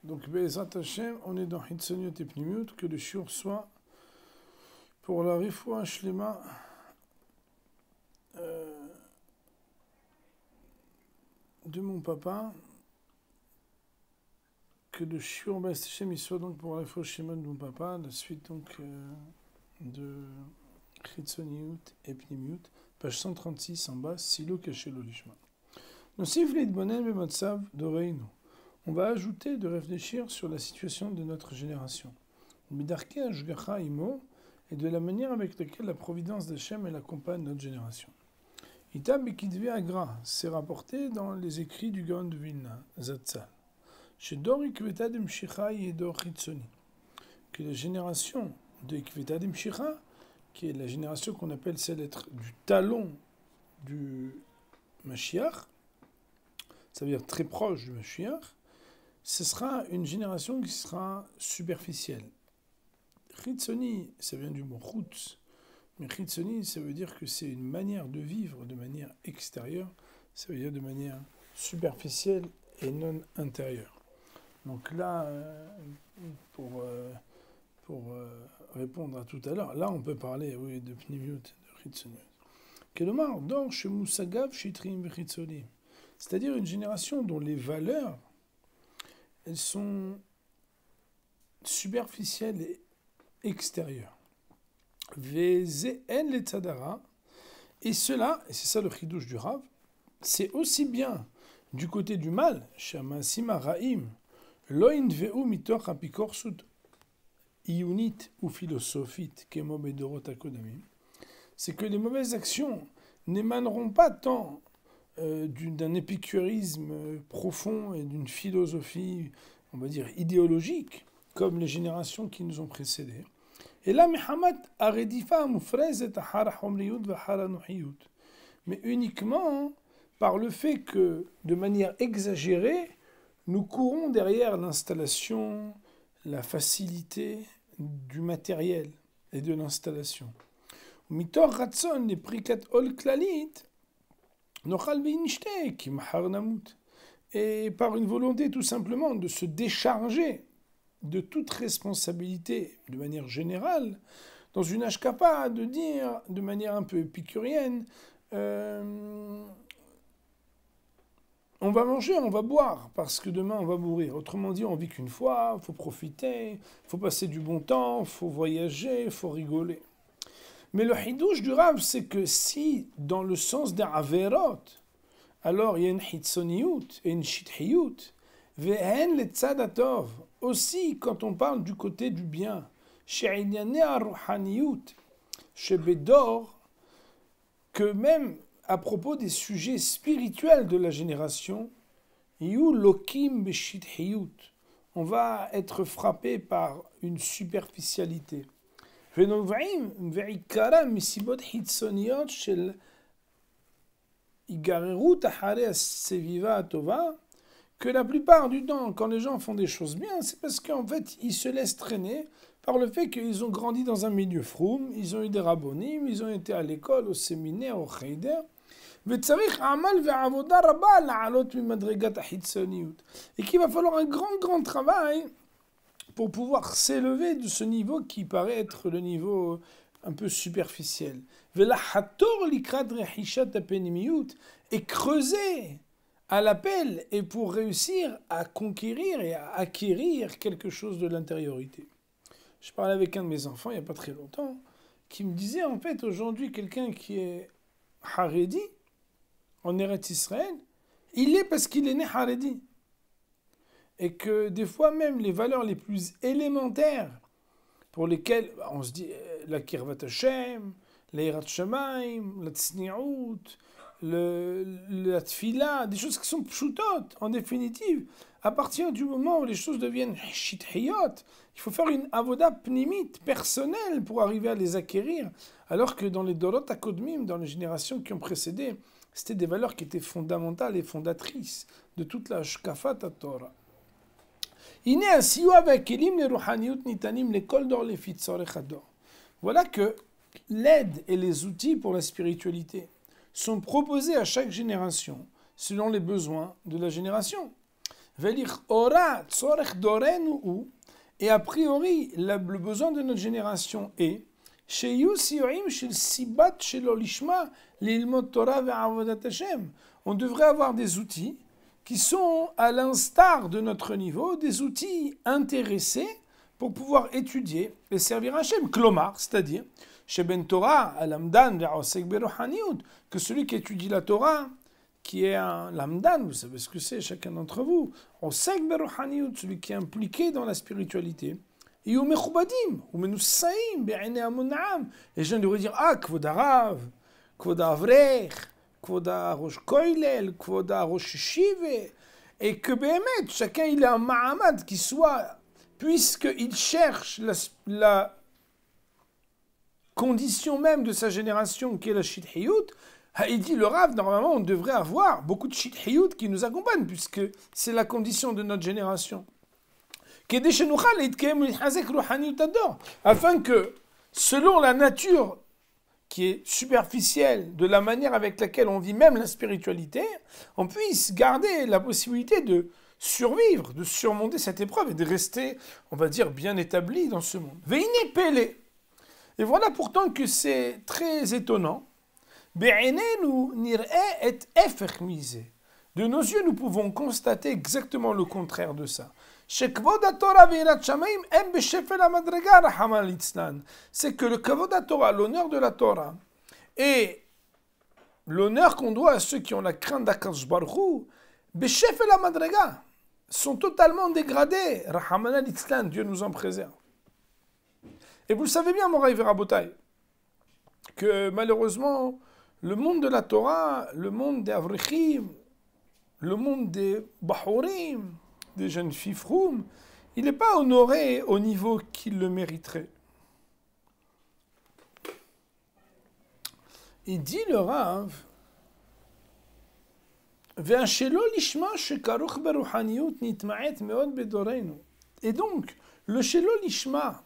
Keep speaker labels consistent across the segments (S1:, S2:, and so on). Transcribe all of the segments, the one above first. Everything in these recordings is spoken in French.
S1: Donc, Be'ezrat Hashem, on est dans Hitzoniot et Pnimiut, que le shiur soit pour la Refoua Shlema de mon papa, que le shiur Be'ez Hashem il soit donc pour la Refoua Shlema de mon papa, la suite donc de Hitzoniot et Pnimiut, page 136 en bas, Silo Kachelo Lishma. Nosif Leitbonen Bematsav Doreinu. On va ajouter de réfléchir sur la situation de notre génération. Midarke Ashgacha Imo et de la manière avec laquelle la providence d'Hachem elle accompagne notre génération. Itab Bekidve Agra, c'est rapporté dans les écrits du Gaon de Vilna, Zatzal. Chez Dor Ikveta de Mshicha et Dor Hitzoni, que la génération de Ikveta de Mshicha, qui est la génération qu'on appelle celle d'être du talon du Mashiach, ça veut dire très proche du Mashiach, ce sera une génération qui sera superficielle. Chitzoni, ça vient du mot chutz, mais chitzoni, ça veut dire que c'est une manière de vivre de manière extérieure, ça veut dire de manière superficielle et non intérieure. Donc là, pour répondre à tout à l'heure, là on peut parler oui, de pnimiut, de chitzoni. Kelomar, dor chez Moussagav, Shitrim, Chitzoni, c'est-à-dire une génération dont les valeurs elles sont superficielles et extérieures. Vezen le tzadara, et cela, et c'est ça le chidouche du Rav, c'est aussi bien du côté du mal, shamasim haraim, loin veu mitoch apikorsut iyunit ou philosophite, kemo bedorot akodamim, c'est que les mauvaises actions n'émaneront pas tant d'un épicurisme profond et d'une philosophie, on va dire, idéologique, comme les générations qui nous ont précédés. Et là, mais uniquement par le fait que, de manière exagérée, nous courons derrière l'installation, la facilité du matériel et de l'installation. Mitor ratson les prikat ol klalit, et par une volonté tout simplement de se décharger de toute responsabilité de manière générale, dans une hashkapa, de dire de manière un peu épicurienne, on va manger, on va boire, parce que demain on va mourir. Autrement dit, on vit qu'une fois, il faut profiter, il faut passer du bon temps, il faut voyager, il faut rigoler. Mais le hidouche du Rav, c'est que si, dans le sens des averot, alors il y a une hitzoniyut et une shithiyut, vehen le tzadatov, aussi quand on parle du côté du bien, she'inyane aruhaniyut, shebedor, que même à propos des sujets spirituels de la génération, yu lokim beshithiyut, on va être frappé par une superficialité. Que la plupart du temps, quand les gens font des choses bien, c'est parce qu'en fait, ils se laissent traîner par le fait qu'ils ont grandi dans un milieu froum, ils ont eu des rabbonim, ils ont été à l'école, au séminaire, au cheder. Et qu'il va falloir un grand travail pour pouvoir s'élever de ce niveau qui paraît être le niveau un peu superficiel. Et creuser à l'appel et pour réussir à conquérir et à acquérir quelque chose de l'intériorité. Je parlais avec un de mes enfants il n'y a pas très longtemps qui me disait en fait aujourd'hui quelqu'un qui est haredi en Eretz Israël, il est parce qu'il est né haredi. Et que des fois même les valeurs les plus élémentaires pour lesquelles on se dit la kirvat Hashem, la yirat shamayim, la tsni'ut, la tfila, des choses qui sont pshutot en définitive, à partir du moment où les choses deviennent shithiyot, il faut faire une avoda pnimit personnelle pour arriver à les acquérir, alors que dans les dorot akodmim, dans les générations qui ont précédé, c'était des valeurs qui étaient fondamentales et fondatrices de toute la shkafat Torah. Voilà que l'aide et les outils pour la spiritualité sont proposés à chaque génération selon les besoins de la génération. Et a priori, le besoin de notre génération est on devrait avoir des outils qui sont à l'instar de notre niveau, des outils intéressés pour pouvoir étudier et servir Hachem. Klomar, c'est-à-dire, Sheben Torah, Alamdan, que celui qui étudie la Torah, qui est un lamdan, vous savez ce que c'est, chacun d'entre vous, celui qui est impliqué dans la spiritualité. Et les gens devraient dire, ah, Kvod Harav, Kvod Avrech, Kvod Rosh Koilel, Kvod Rosh Shive, et que Béhémet, chacun il a un Mahamad qui soit, puisqu'il cherche la condition même de sa génération qui est la Shidhiyut, il dit le Rav, normalement on devrait avoir beaucoup de Shidhiyut qui nous accompagnent, puisque c'est la condition de notre génération. Afin que, selon la nature qui est superficielle de la manière avec laquelle on vit même la spiritualité, on puisse garder la possibilité de survivre, de surmonter cette épreuve et de rester, on va dire, bien établi dans ce monde. Et voilà pourtant que c'est très étonnant. De nos yeux, nous pouvons constater exactement le contraire de ça. C'est que le Kavod Torah, l'honneur de la Torah, et l'honneur qu'on doit à ceux qui ont la crainte d'Akadosh Baruch Hu, Beshefel HaMadrega, sont totalement dégradés. Rahamana Litzlan, Dieu nous en préserve. Et vous le savez bien, Moraï Verabotai, que malheureusement, le monde de la Torah, le monde des Avrechim, le monde des Bahurim, des jeunes filles froum, il n'est pas honoré au niveau qu'il le mériterait. Il dit le Rav, et donc, le Shelo Lishma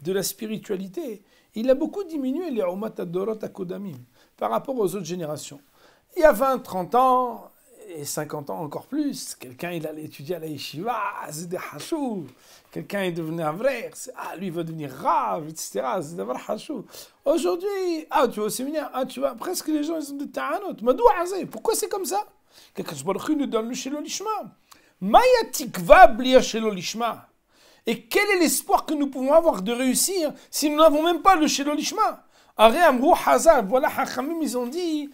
S1: de la spiritualité, il a beaucoup diminué les Umat Adorot Akodamim par rapport aux autres générations. Il y a 20, 30 ans, et 50 ans encore plus, quelqu'un il allait étudier à la yeshiva, c'est des hachou. Quelqu'un est devenu un vrai, lui il va devenir rave, etc. C'est d'avoir hachou. Aujourd'hui, tu vas au séminaire, tu vas, presque les gens ils ont des ta'anot. Pourquoi c'est comme ça? Quelqu'un nous donne le shelo lishma. Maya tikva blia shelo lishma. Et quel est l'espoir que nous pouvons avoir de réussir si nous n'avons même pas le shelo lishma? Aré amrou hazar, voilà hachamim ils ont dit,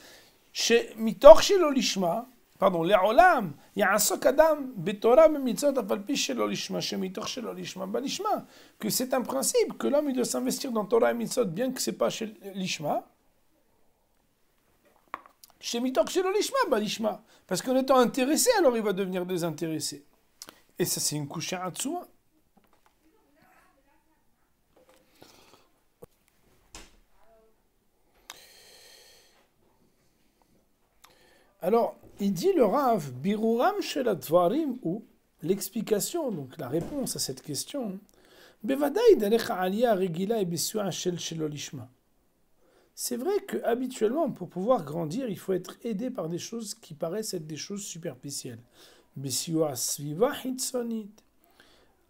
S1: mitor shelo lishma. Pardon, les olam, ya'asok adam betorah bemitzot afalpi shelo lishma, shemitoch shelo lishma balishma, que c'est un principe que l'homme il doit s'investir dans Torah et mitzot bien que c'est pas chez lishma, shemitoch shelo lishma balishma, parce qu'en étant intéressé alors il va devenir désintéressé. Et ça c'est une couche à soi. Alors, il dit le Rav, Biruram shel advarim, ou l'explication, donc la réponse à cette question, Bevadaï derech ha'aliyah regila et bisu'a shel shelo lishma. C'est vrai que habituellement, pour pouvoir grandir, il faut être aidé par des choses qui paraissent être des choses superficielles. Bisu'a sviva hitzonit,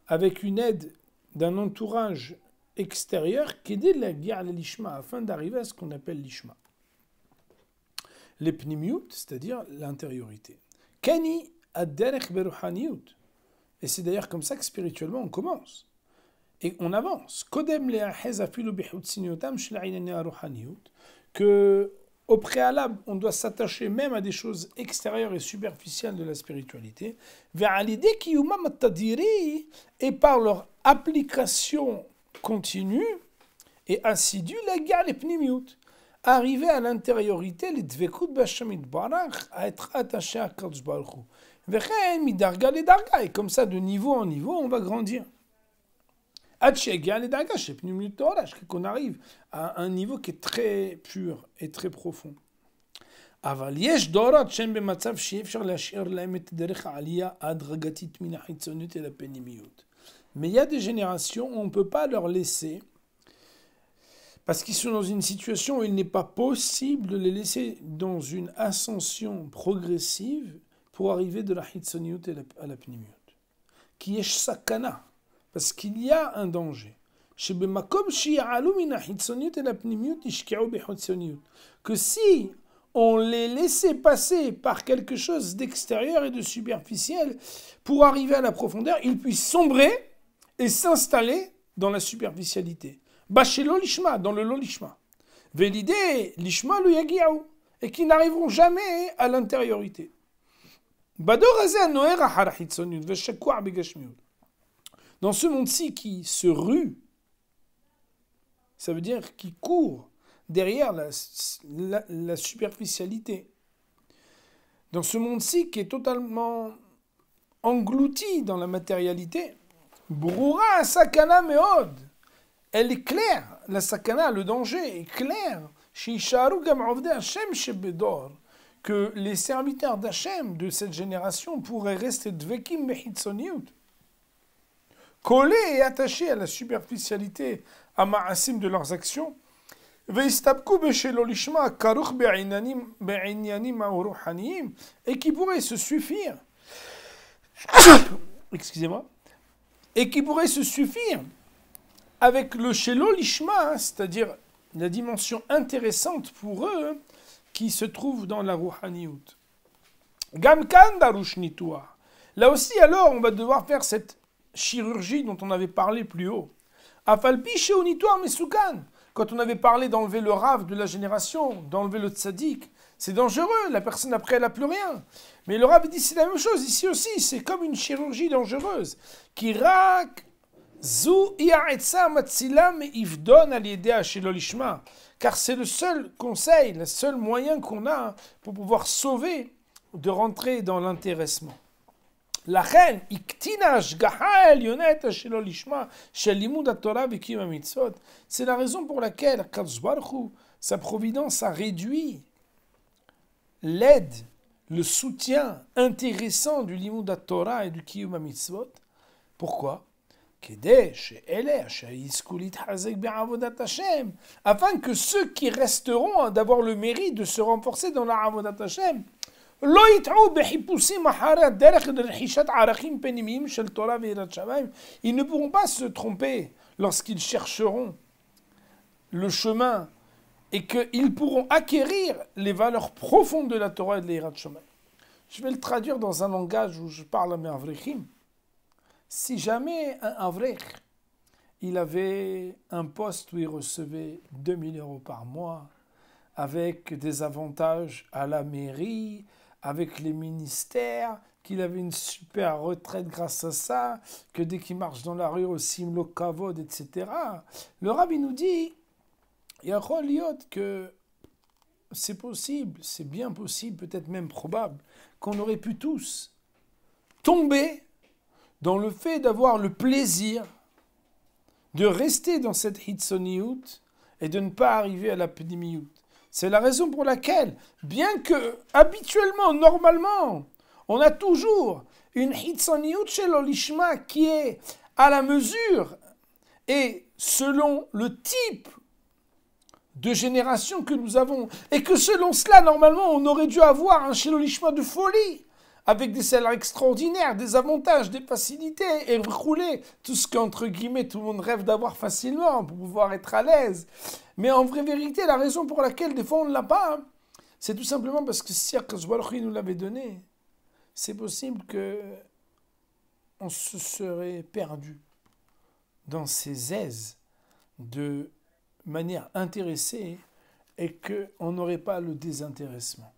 S1: avec une aide d'un entourage extérieur qui aide la guerre à l'ishma, afin d'arriver à ce qu'on appelle l'ishma. Les pnimiut, c'est-à-dire l'intériorité. Kani ad-derech beruhaniyut. Et c'est d'ailleurs comme ça que spirituellement on commence. Et on avance. Kodem le'ahez afilu bihutziniotam shel aynei haruhaniyut. Que au préalable, on doit s'attacher même à des choses extérieures et superficielles de la spiritualité. Ve'alidei kiyumam at-tadiri, et par leur application continue et assidue, la guerre les pnimiut. Arriver à l'intériorité, les dvekut b'Hashem barach, à être attaché à Kadosh Baruch Hu. Vechen midarga le darga, et comme ça, de niveau en niveau, on va grandir. Ad shegia le darga, chez pnimiut Torah, qu'on arrive à un niveau qui est très pur et très profond. Aval yesh dorot shem b'matzav she'efshar lashir lahem et derech ha'aliyah adragatit min hachitzonut et la penimiut. Mais il y a des générations où on ne peut pas leur laisser, parce qu'ils sont dans une situation où il n'est pas possible de les laisser dans une ascension progressive, pour arriver de la hitzoniut à la pnimiut. Qui est sakana, parce qu'il y a un danger. Que si on les laissait passer par quelque chose d'extérieur et de superficiel pour arriver à la profondeur, ils puissent sombrer et s'installer dans la superficialité. Bashelo lishma, dans le lolishma. Velide lishma lu yagiaou, et qui n'arriveront jamais à l'intériorité. Dans ce monde-ci qui se rue, ça veut dire qui court derrière la superficialité. Dans ce monde-ci qui est totalement englouti dans la matérialité, Broura sakana meod, elle est claire, la sakana, le danger est clair. Que les serviteurs d'Hachem de cette génération pourraient rester dvekim behitzoniut, collés et attachés à la superficialité, à ma'asim de leurs actions, et qui pourraient se suffire, excusez-moi, et qui pourraient se suffire avec le shelo lishma, c'est-à-dire la dimension intéressante pour eux qui se trouve dans la rouhaniyut. Gamkan darush nitoa. Là aussi, alors, on va devoir faire cette chirurgie dont on avait parlé plus haut. Afalpi sheonitoa mesukan. Quand on avait parlé d'enlever le rave de la génération, d'enlever le tzaddik, c'est dangereux, la personne après elle n'a plus rien. Mais le rave dit c'est la même chose, ici aussi, c'est comme une chirurgie dangereuse. Kirak zu i'aetza matzila me'ivdon al-yedea shelo lishma. Car c'est le seul conseil, le seul moyen qu'on a pour pouvoir sauver, de rentrer dans l'intéressement. La reine, c'est la raison pour laquelle sa providence a réduit l'aide, le soutien intéressant du limud Torah et du Kiyum HaMitzvot. Pourquoi? Afin que ceux qui resteront d'avoir le mérite de se renforcer dans la Avodat Hashem, ils ne pourront pas se tromper lorsqu'ils chercheront le chemin et qu'ils pourront acquérir les valeurs profondes de la Torah et de l'Eirat Shamayim. Je vais le traduire dans un langage où je parle à mes avrechim. Si jamais un avrech, il avait un poste où il recevait 2000 € par mois, avec des avantages à la mairie, avec les ministères, qu'il avait une super retraite grâce à ça, que dès qu'il marche dans la rue aussi, le kavod, etc. Le rabbi nous dit, il y a que c'est possible, c'est bien possible, peut-être même probable, qu'on aurait pu tous tomber dans le fait d'avoir le plaisir de rester dans cette hitzoniout et de ne pas arriver à la pnimiout. C'est la raison pour laquelle, bien que habituellement, normalement, on a toujours une hitzoniout chez l'olishma qui est à la mesure et selon le type de génération que nous avons, et que selon cela, normalement, on aurait dû avoir un chez l'olishma de folie, avec des salaires extraordinaires, des avantages, des facilités, et rouler tout ce qu'entre guillemets tout le monde rêve d'avoir facilement pour pouvoir être à l'aise. Mais en vraie vérité, la raison pour laquelle des fois on ne l'a pas, c'est tout simplement parce que si Akadosh Baruch Hu nous l'avait donné, c'est possible que on se serait perdu dans ces aises de manière intéressée et qu'on n'aurait pas le désintéressement.